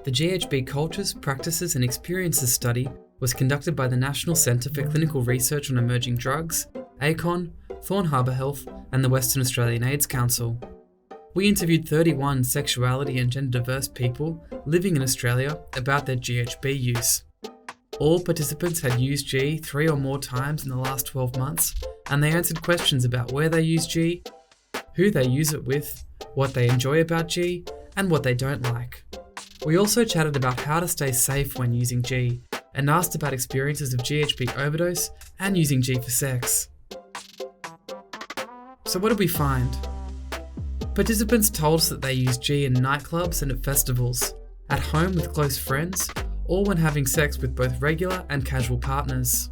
The GHB Cultures, Practices and Experiences study was conducted by the National Centre for Clinical Research on Emerging Drugs, ACON, Thorn Harbour Health and the Western Australian AIDS Council. We interviewed 31 sexuality and gender diverse people living in Australia about their GHB use. All participants had used G 3 or more times in the last 12 months, and they answered questions about where they use G, who they use it with, what they enjoy about G, and what they don't like. We also chatted about how to stay safe when using G, and asked about experiences of GHB overdose and using G for sex. So what did we find? Participants told us that they use G in nightclubs and at festivals, at home with close friends, or when having sex with both regular and casual partners.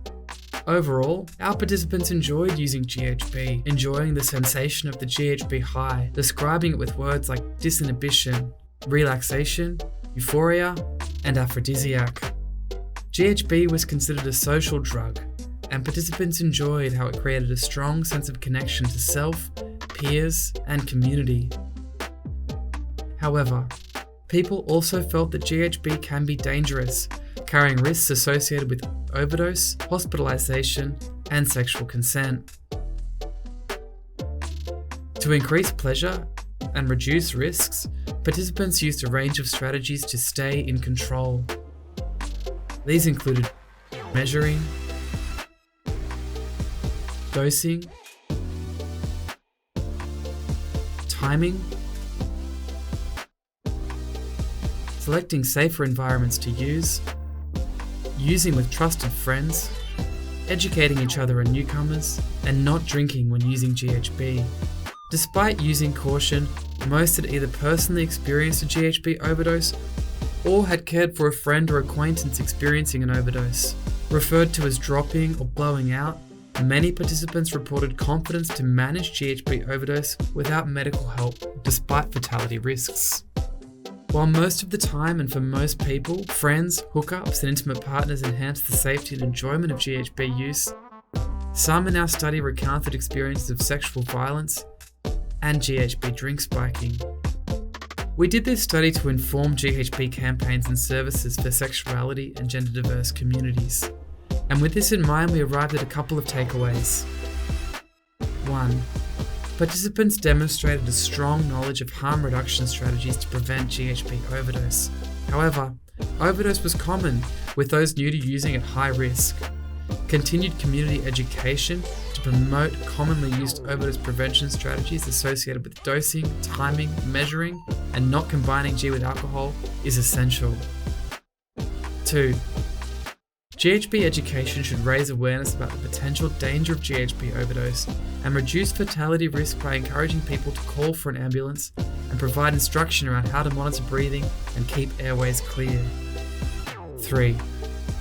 Overall, our participants enjoyed using GHB, enjoying the sensation of the GHB high, describing it with words like disinhibition, relaxation, euphoria, and aphrodisiac. GHB was considered a social drug, and participants enjoyed how it created a strong sense of connection to self, peers, and community. However, people also felt that GHB can be dangerous, carrying risks associated with overdose, hospitalization, and sexual consent. To increase pleasure and reduce risks, participants used a range of strategies to stay in control. These included measuring, dosing, timing, selecting safer environments to use, using with trusted friends, educating each other and newcomers, and not drinking when using GHB. Despite using caution, most had either personally experienced a GHB overdose or had cared for a friend or acquaintance experiencing an overdose. Referred to as dropping or blowing out, many participants reported confidence to manage GHB overdose without medical help, despite fatality risks. While most of the time and for most people, friends, hookups, and intimate partners enhance the safety and enjoyment of GHB use, some in our study recounted experiences of sexual violence and GHB drink spiking. We did this study to inform GHB campaigns and services for sexuality and gender diverse communities. And with this in mind, we arrived at a couple of takeaways. 1. Participants demonstrated a strong knowledge of harm reduction strategies to prevent GHB overdose. However, overdose was common, with those new to using at high risk. Continued community education to promote commonly used overdose prevention strategies associated with dosing, timing, measuring, and not combining G with alcohol is essential. 2. GHB education should raise awareness about the potential danger of GHB overdose and reduce fatality risk by encouraging people to call for an ambulance and provide instruction around how to monitor breathing and keep airways clear. 3.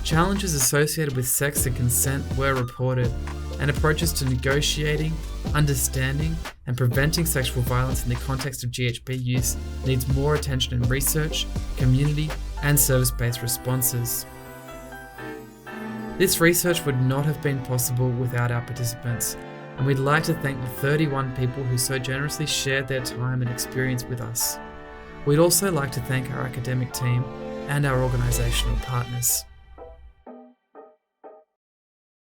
Challenges associated with sex and consent were reported, and approaches to negotiating, understanding, and preventing sexual violence in the context of GHB use needs more attention in research, community, and service-based responses. This research would not have been possible without our participants, and we'd like to thank the 31 people who so generously shared their time and experience with us. We'd also like to thank our academic team and our organisational partners.